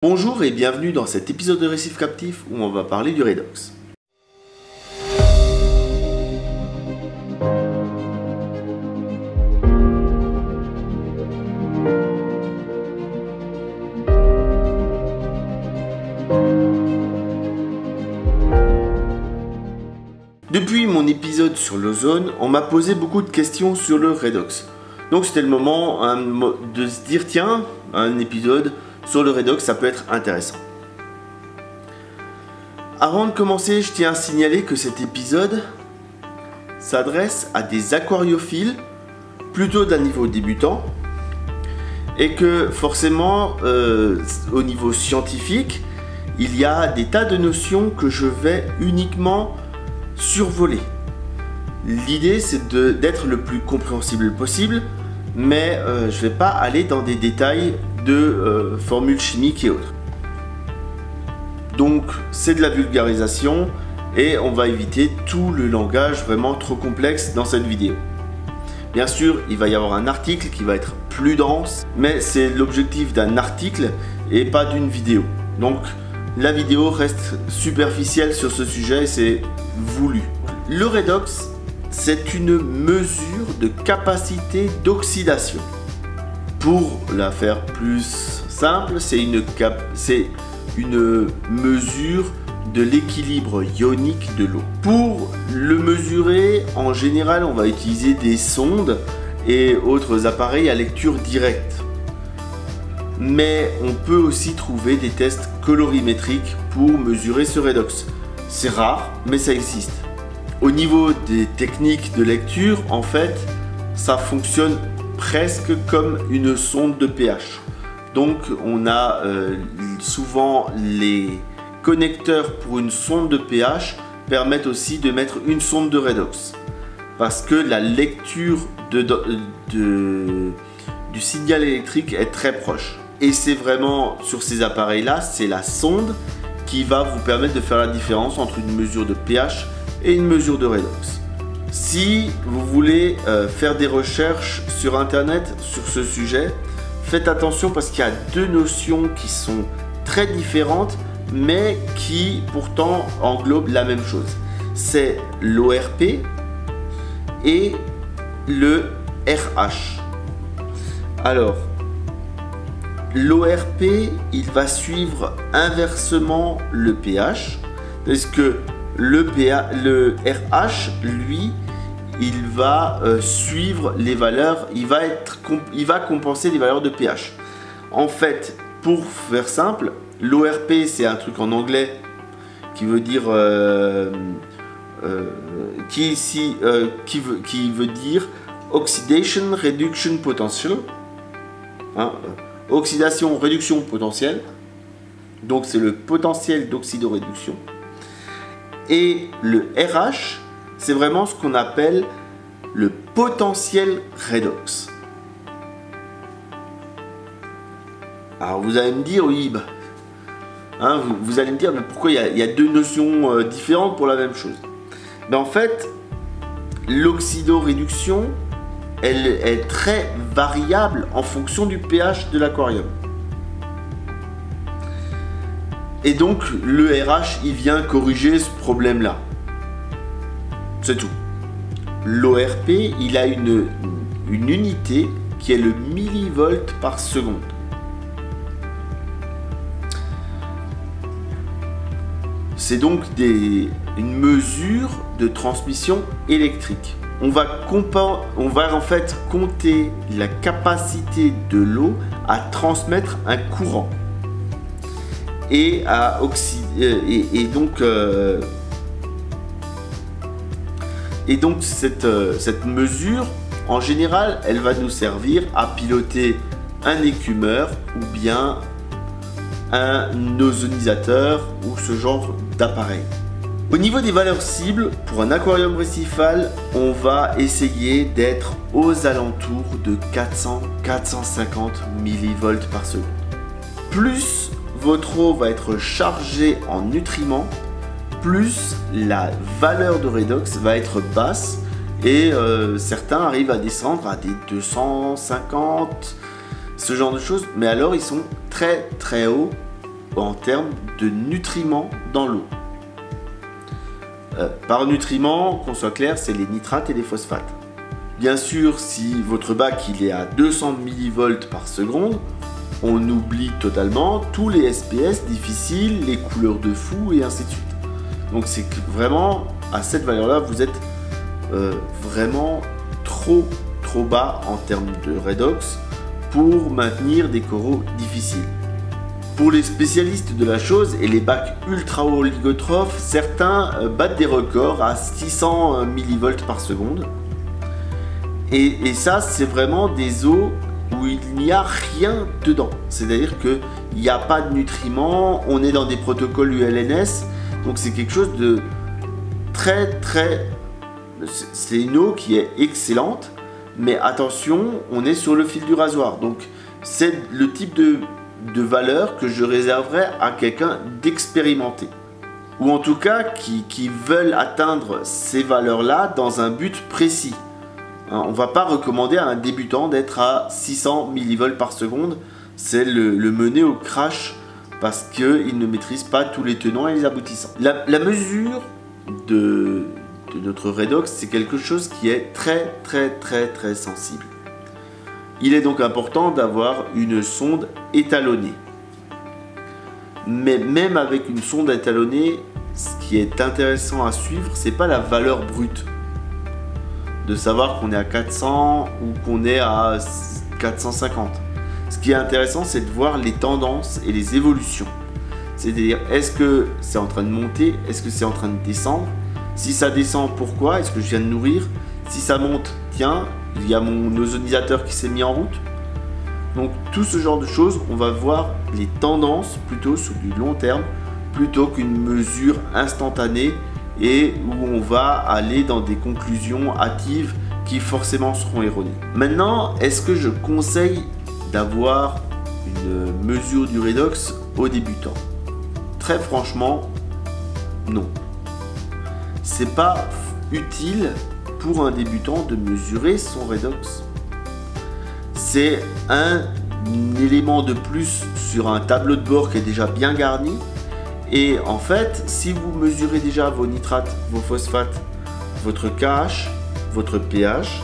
Bonjour et bienvenue dans cet épisode de Récif Captif où on va parler du redox. Depuis mon épisode sur l'ozone, on m'a posé beaucoup de questions sur le redox. Donc c'était le moment de se dire tiens, un épisode sur le redox, ça peut être intéressant. Avant de commencer, je tiens à signaler que cet épisode s'adresse à des aquariophiles, plutôt d'un niveau débutant, et que forcément, au niveau scientifique, il y a des tas de notions que je vais uniquement survoler. L'idée, c'est d'être le plus compréhensible possible, mais je ne vais pas aller dans des détails de formules chimiques et autres. Donc c'est de la vulgarisation et on va éviter tout le langage vraiment trop complexe dans cette vidéo. Bien sûr, il va y avoir un article qui va être plus dense, mais c'est l'objectif d'un article et pas d'une vidéo. Donc la vidéo reste superficielle sur ce sujet et c'est voulu. Le redox, c'est une mesure de capacité d'oxydation. Pour la faire plus simple, c'est une mesure de l'équilibre ionique de l'eau. Pour le mesurer, en général, on va utiliser des sondes et autres appareils à lecture directe. Mais on peut aussi trouver des tests colorimétriques pour mesurer ce redox. C'est rare, mais ça existe. Au niveau des techniques de lecture, en fait, ça fonctionne presque comme une sonde de pH. Donc on a souvent les connecteurs pour une sonde de pH permettent aussi de mettre une sonde de redox. Parce que la lecture du signal électrique est très proche. Et c'est vraiment sur ces appareils là, c'est la sonde qui va vous permettre de faire la différence entre une mesure de pH et une mesure de redox. Si vous voulez faire des recherches sur internet sur ce sujet, faites attention parce qu'il y a deux notions qui sont très différentes mais qui pourtant englobent la même chose. C'est l'ORP et le RH. Alors, l'ORP, il va suivre inversement le pH, parce que le RH, lui, il va suivre les valeurs, il va compenser les valeurs de pH. En fait, pour faire simple, l'ORP, c'est un truc en anglais qui veut dire qui veut dire Oxidation Reduction Potential, oxydation réduction potentielle. Donc c'est le potentiel d'oxydoréduction. Et le RH, c'est vraiment ce qu'on appelle le potentiel redox. Alors vous allez me dire, oui, vous allez me dire, mais pourquoi il y a deux notions différentes pour la même chose? Ben en fait, l'oxydoréduction, elle est très variable en fonction du pH de l'aquarium. Et donc le RH, il vient corriger ce problème-là. C'est tout. L'ORP, il a une unité qui est le millivolt par seconde. C'est donc une mesure de transmission électrique. On va en fait compter la capacité de l'eau à transmettre un courant. Et donc cette mesure, en général, elle va nous servir à piloter un écumeur ou bien un ozonisateur ou ce genre d'appareil. Au niveau des valeurs cibles, pour un aquarium récifal, on va essayer d'être aux alentours de 400-450 millivolts par seconde. Plus votre eau va être chargée en nutriments, plus la valeur de redox va être basse et certains arrivent à descendre à des 250, ce genre de choses, mais alors ils sont très très hauts en termes de nutriments dans l'eau. Par nutriments, qu'on soit clair, c'est les nitrates et les phosphates. Bien sûr, si votre bac il est à 200 mV par seconde, on oublie totalement tous les SPS difficiles, les couleurs de fou et ainsi de suite. Donc c'est que vraiment, à cette valeur-là, vous êtes vraiment trop bas en termes de redox pour maintenir des coraux difficiles. Pour les spécialistes de la chose et les bacs ultra oligotrophes, certains battent des records à 600 mV par seconde. Et ça, c'est vraiment des eaux où il n'y a rien dedans. C'est-à-dire qu'il n'y a pas de nutriments, on est dans des protocoles ULNS, donc c'est quelque chose de très... C'est une eau qui est excellente, mais attention, on est sur le fil du rasoir. Donc c'est le type de valeur que je réserverais à quelqu'un d'expérimenté. Ou en tout cas qui veulent atteindre ces valeurs-là dans un but précis. On ne va pas recommander à un débutant d'être à 600 mV par seconde. C'est le mener au crash parce qu'il ne maîtrise pas tous les tenants et les aboutissants. La mesure de notre redox, c'est quelque chose qui est très sensible. Il est donc important d'avoir une sonde étalonnée. Mais même avec une sonde étalonnée, ce qui est intéressant à suivre, c'est pas la valeur brute. De savoir qu'on est à 400 ou qu'on est à 450. Ce qui est intéressant, c'est de voir les tendances et les évolutions. C'est-à-dire, est-ce que c'est en train de monter? Est-ce que c'est en train de descendre? Si ça descend, pourquoi? Est-ce que je viens de nourrir? Si ça monte, tiens, il y a mon ozonisateur qui s'est mis en route. Donc tout ce genre de choses, on va voir les tendances plutôt sur du long terme, plutôt qu'une mesure instantanée et où on va aller dans des conclusions hâtives qui forcément seront erronées. Maintenant, est-ce que je conseille d'avoir une mesure du redox aux débutants? Très franchement, non. C'est pas utile pour un débutant de mesurer son redox. C'est un élément de plus sur un tableau de bord qui est déjà bien garni. Et en fait, si vous mesurez déjà vos nitrates, vos phosphates, votre KH, votre pH,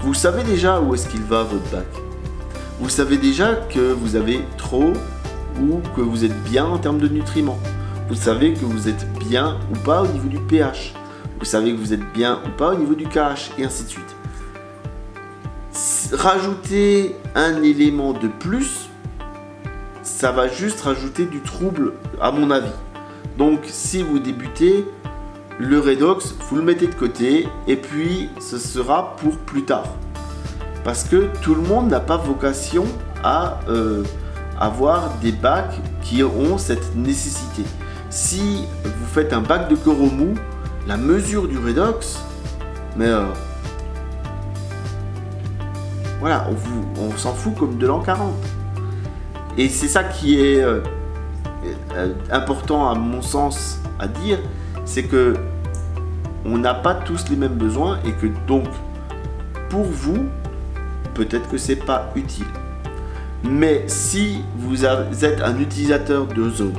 vous savez déjà où est-ce qu'il va votre bac. Vous savez déjà que vous avez trop ou que vous êtes bien en termes de nutriments. Vous savez que vous êtes bien ou pas au niveau du pH. Vous savez que vous êtes bien ou pas au niveau du KH, et ainsi de suite. Rajouter un élément de plus, ça va juste rajouter du trouble à mon avis. Donc si vous débutez, le redox, vous le mettez de côté et puis ce sera pour plus tard. Parce que tout le monde n'a pas vocation à avoir des bacs qui ont cette nécessité. Si vous faites un bac de coraux mou, la mesure du redox, mais voilà, on s'en fout comme de l'an 40. Et c'est ça qui est important à mon sens à dire, c'est que on n'a pas tous les mêmes besoins et que donc pour vous, peut-être que c'est pas utile. Mais si vous êtes un utilisateur d'ozone,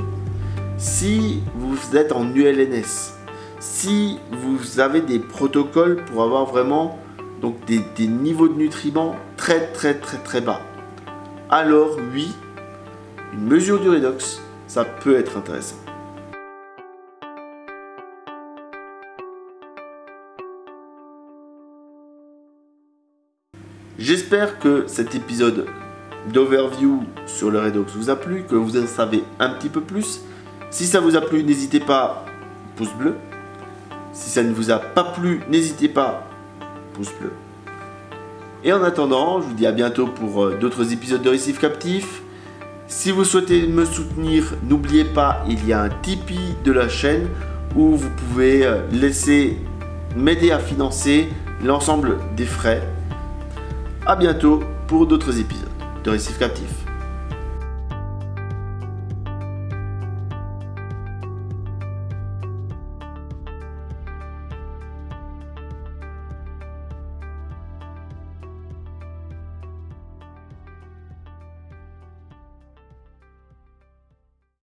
si vous êtes en ULNS, si vous avez des protocoles pour avoir vraiment donc des niveaux de nutriments très bas, alors oui, une mesure du redox, ça peut être intéressant. J'espère que cet épisode d'overview sur le redox vous a plu, que vous en savez un petit peu plus. Si ça vous a plu, n'hésitez pas, pouce bleu. Si ça ne vous a pas plu, n'hésitez pas, pouce bleu. Et en attendant, je vous dis à bientôt pour d'autres épisodes de Récif Captif. Si vous souhaitez me soutenir, n'oubliez pas, il y a un Tipeee de la chaîne où vous pouvez m'aider à financer l'ensemble des frais. A bientôt pour d'autres épisodes de Récif Captif.